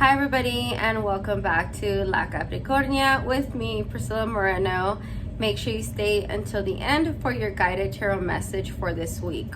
Hi everybody, and welcome back to La Capricornia with me, Priscilla Moreno. Make sure you stay until the end for your guided tarot message for this week.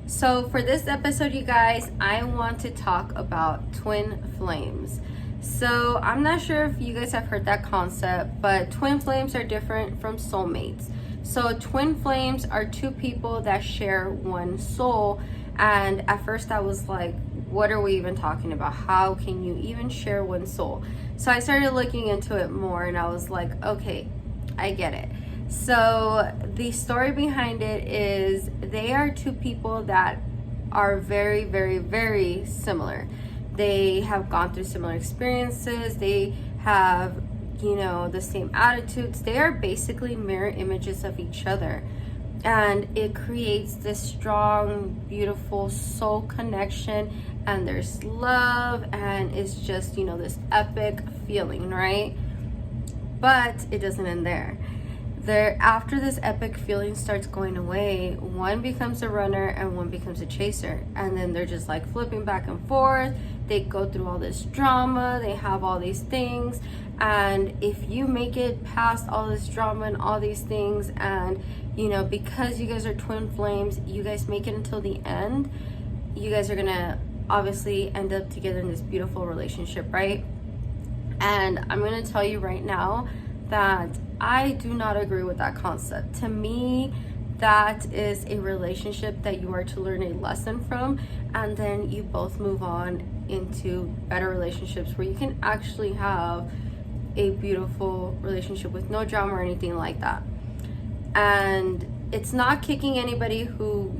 So for this episode, you guys, I want to talk about twin flames. So I'm not sure if you guys have heard that concept, but twin flames are different from soulmates. So twin flames are two people that share one soul. And at first I was like, what are we even talking about? How can you even share one soul? So I started looking into it more and I was like, okay, I get it. So the story behind it is they are two people that are very, very, very similar. They have gone through similar experiences. They have, the same attitudes. They are basically mirror images of each other. And it creates this strong, beautiful soul connection, and there's love, and it's just, this epic feeling, right? But it doesn't end there. After this epic feeling starts going away, one becomes a runner and one becomes a chaser, and then they're just like flipping back and forth. They go through all this drama, they have all these things, and if you make it past all this drama and all these things, and because you guys are twin flames, you guys make it until the end, you guys are gonna obviously end up together in this beautiful relationship, right? And I'm gonna tell you right now that I do not agree with that concept. To me, that is a relationship that you are to learn a lesson from, and then you both move on into better relationships where you can actually have a beautiful relationship with no drama or anything like that. And it's not kicking anybody who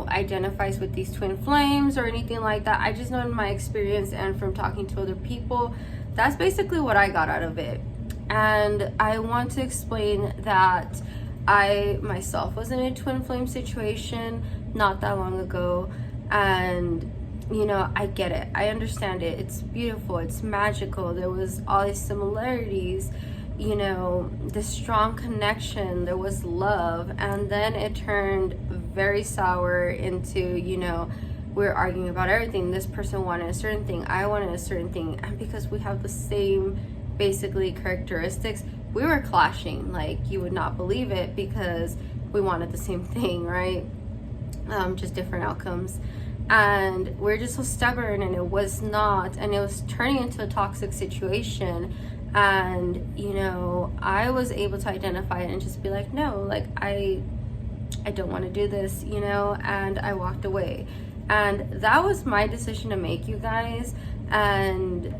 identifies with these twin flames or anything like that. I just know in my experience and from talking to other people, that's basically what I got out of it. And I want to explain that I myself was in a twin flame situation not that long ago, and I get it, I understand it, it's beautiful, it's magical, there was all these similarities, the strong connection, there was love, and then it turned very sour into, we're arguing about everything. This person wanted a certain thing, I wanted a certain thing, and because we have the same basically characteristics, we were clashing like you would not believe it, because we wanted the same thing, right? Just different outcomes. And we're just so stubborn, and it was turning into a toxic situation. And I was able to identify it and just be like, no, like I don't want to do this, and I walked away. And that was my decision to make, you guys. And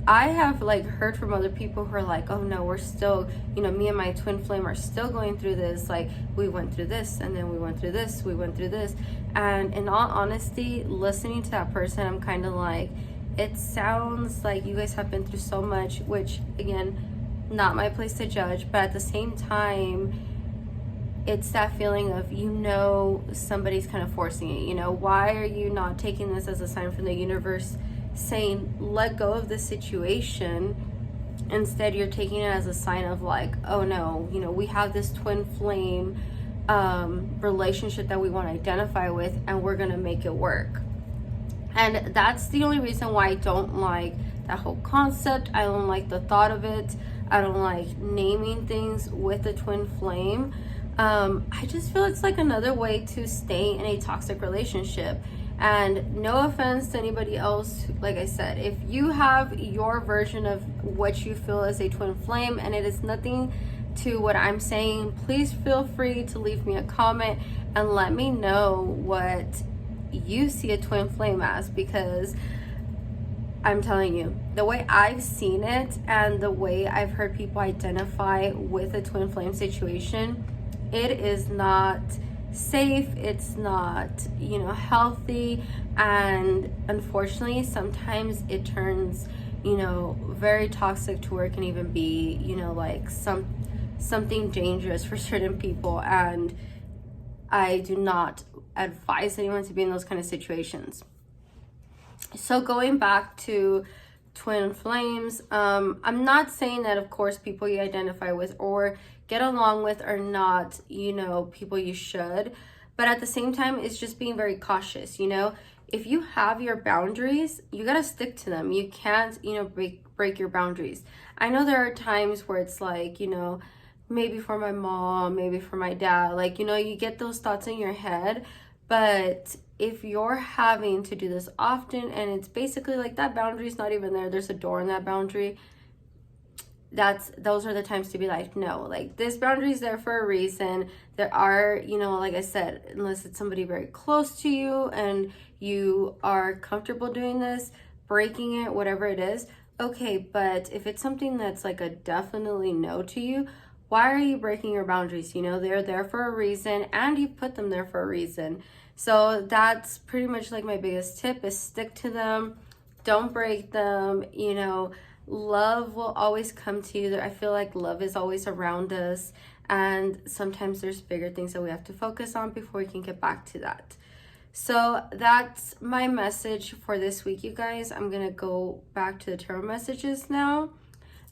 I have heard from other people who are like, oh no, we're still, me and my twin flame are still going through this. Like, we went through this, and then we went through this, we went through this. And in all honesty, listening to that person, I'm kind of like, it sounds like you guys have been through so much, which again, not my place to judge, but at the same time, it's that feeling of, somebody's kind of forcing it. Why are you not taking this as a sign from the universe saying, let go of the situation? Instead, you're taking it as a sign of like, oh no, we have this twin flame relationship that we want to identify with, and we're gonna make it work. And that's the only reason why I don't like that whole concept. I don't like the thought of it. I don't like naming things with the twin flame. I just feel it's like another way to stay in a toxic relationship. And no offense to anybody else, like I said, if you have your version of what you feel is a twin flame and it is nothing to what I'm saying, please feel free to leave me a comment and let me know what you see a twin flame as, because I'm telling you, the way I've seen it and the way I've heard people identify with a twin flame situation, it is not safe, it's not healthy, and unfortunately sometimes it turns very toxic to where it can even be something dangerous for certain people. And I do not advise anyone to be in those kind of situations. So going back to twin flames, I'm not saying that of course people you identify with or get along with are not people you should, but at the same time it's just being very cautious. if you have your boundaries, you gotta stick to them. You can't, break your boundaries. I know there are times where it's like, maybe for my mom, maybe for my dad, like, you get those thoughts in your head. But if you're having to do this often and it's basically like that boundary's not even there, there's a door in that boundary, those are the times to be like, no, like this boundary is there for a reason. There are, like I said, unless it's somebody very close to you and you are comfortable doing this, breaking it, whatever it is, okay. But if it's something that's like a definitely no to you, why are you breaking your boundaries? They're there for a reason, and you put them there for a reason. So that's pretty much like my biggest tip is stick to them. Don't break them. Love will always come to you. I feel like love is always around us, and sometimes there's bigger things that we have to focus on before we can get back to that. So that's my message for this week, you guys. I'm gonna go back to the tarot messages now,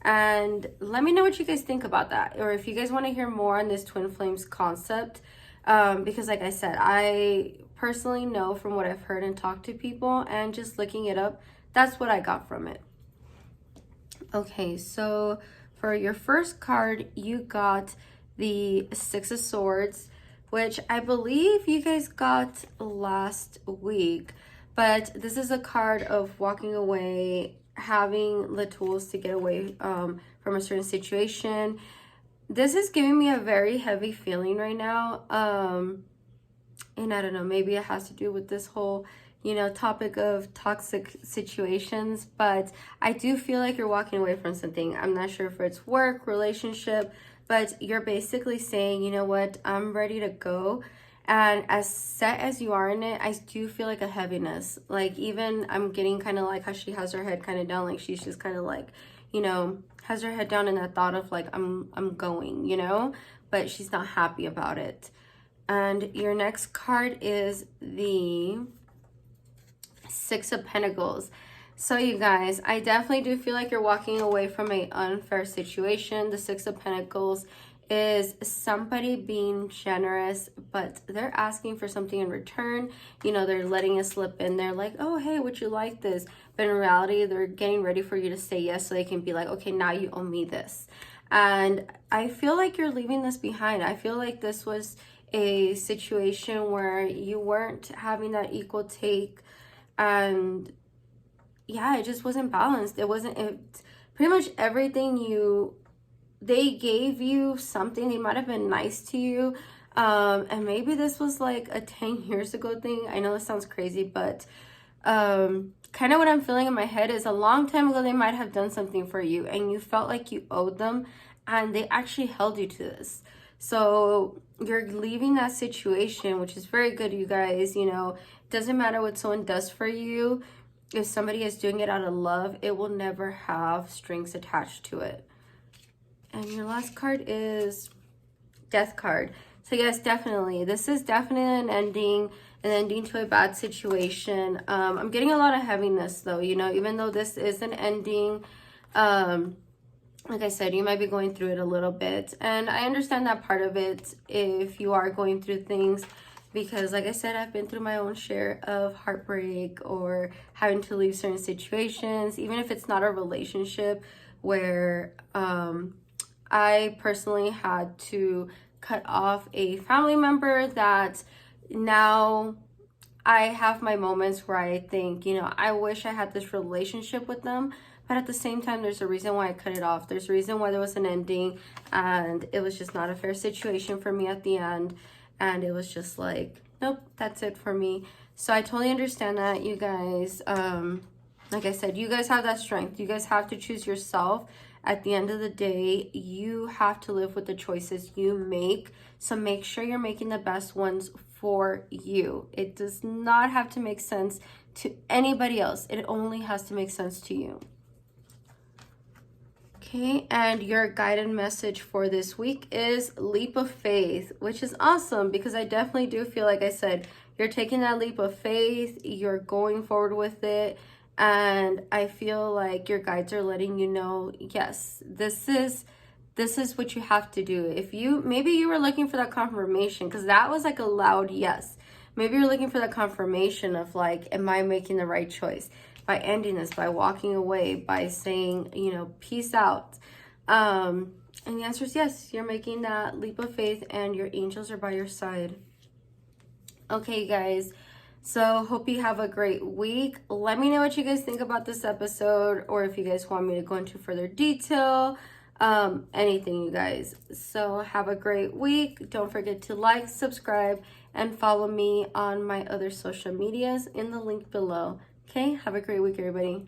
and let me know what you guys think about that, or if you guys want to hear more on this twin flames concept, because like I said, I personally know from what I've heard and talked to people and just looking it up, that's what I got from it. Okay, so for your first card, you got the Six of Swords, which I believe you guys got last week. But this is a card of walking away, having the tools to get away from a certain situation. This is giving me a very heavy feeling right now. And I don't know, maybe it has to do with this whole topic of toxic situations, but I do feel like you're walking away from something. I'm not sure if it's work, relationship, but you're basically saying, you know what, I'm ready to go. And as set as you are in it, I do feel like a heaviness. Like, even I'm getting kind of like how she has her head kind of down, like she's just kind of like, has her head down in that thought of like, I'm going, but she's not happy about it. And your next card is the Six of Pentacles. So you guys, I definitely do feel like you're walking away from an unfair situation. The Six of Pentacles is somebody being generous, but they're asking for something in return. They're letting it slip in. They're like, oh, hey, would you like this? But in reality, they're getting ready for you to say yes so they can be like, okay, now you owe me this. And I feel like you're leaving this behind. I feel like this was a situation where you weren't having that equal take, and yeah, it just wasn't balanced. Pretty much everything they gave you something. They might have been nice to you, and maybe this was like a 10 years ago thing. I know this sounds crazy, but kind of what I'm feeling in my head is a long time ago they might have done something for you and you felt like you owed them, and they actually held you to this. So you're leaving that situation, which is very good, you guys. Doesn't matter what someone does for you. If somebody is doing it out of love, it will never have strings attached to it. And your last card is Death card. So yes, definitely. This is definitely an ending to a bad situation. I'm getting a lot of heaviness though, even though this is an ending. Like I said, you might be going through it a little bit. And I understand that part of it if you are going through things, because like I said, I've been through my own share of heartbreak or having to leave certain situations, even if it's not a relationship where I personally had to cut off a family member that now I have my moments where I think, I wish I had this relationship with them. But at the same time, there's a reason why I cut it off. There's a reason why there was an ending, and it was just not a fair situation for me at the end. And it was just like, nope, that's it for me. So I totally understand that, you guys. Like I said, you guys have that strength. You guys have to choose yourself. At the end of the day, you have to live with the choices you make. So make sure you're making the best ones for you. It does not have to make sense to anybody else. It only has to make sense to you. Okay, and your guided message for this week is leap of faith, which is awesome because I definitely do feel, like I said, you're taking that leap of faith, you're going forward with it, and I feel like your guides are letting you know, yes, this is what you have to do. If maybe you were looking for that confirmation, because that was like a loud yes, Maybe you're looking for the confirmation of like, am I making the right choice? By ending this, by walking away, by saying, you know, peace out. And the answer is yes, you're making that leap of faith and your angels are by your side. Okay, guys. So hope you have a great week. Let me know what you guys think about this episode, or if you guys want me to go into further detail, anything, you guys. So have a great week. Don't forget to like, subscribe, and follow me on my other social medias in the link below. Okay, have a great week, everybody.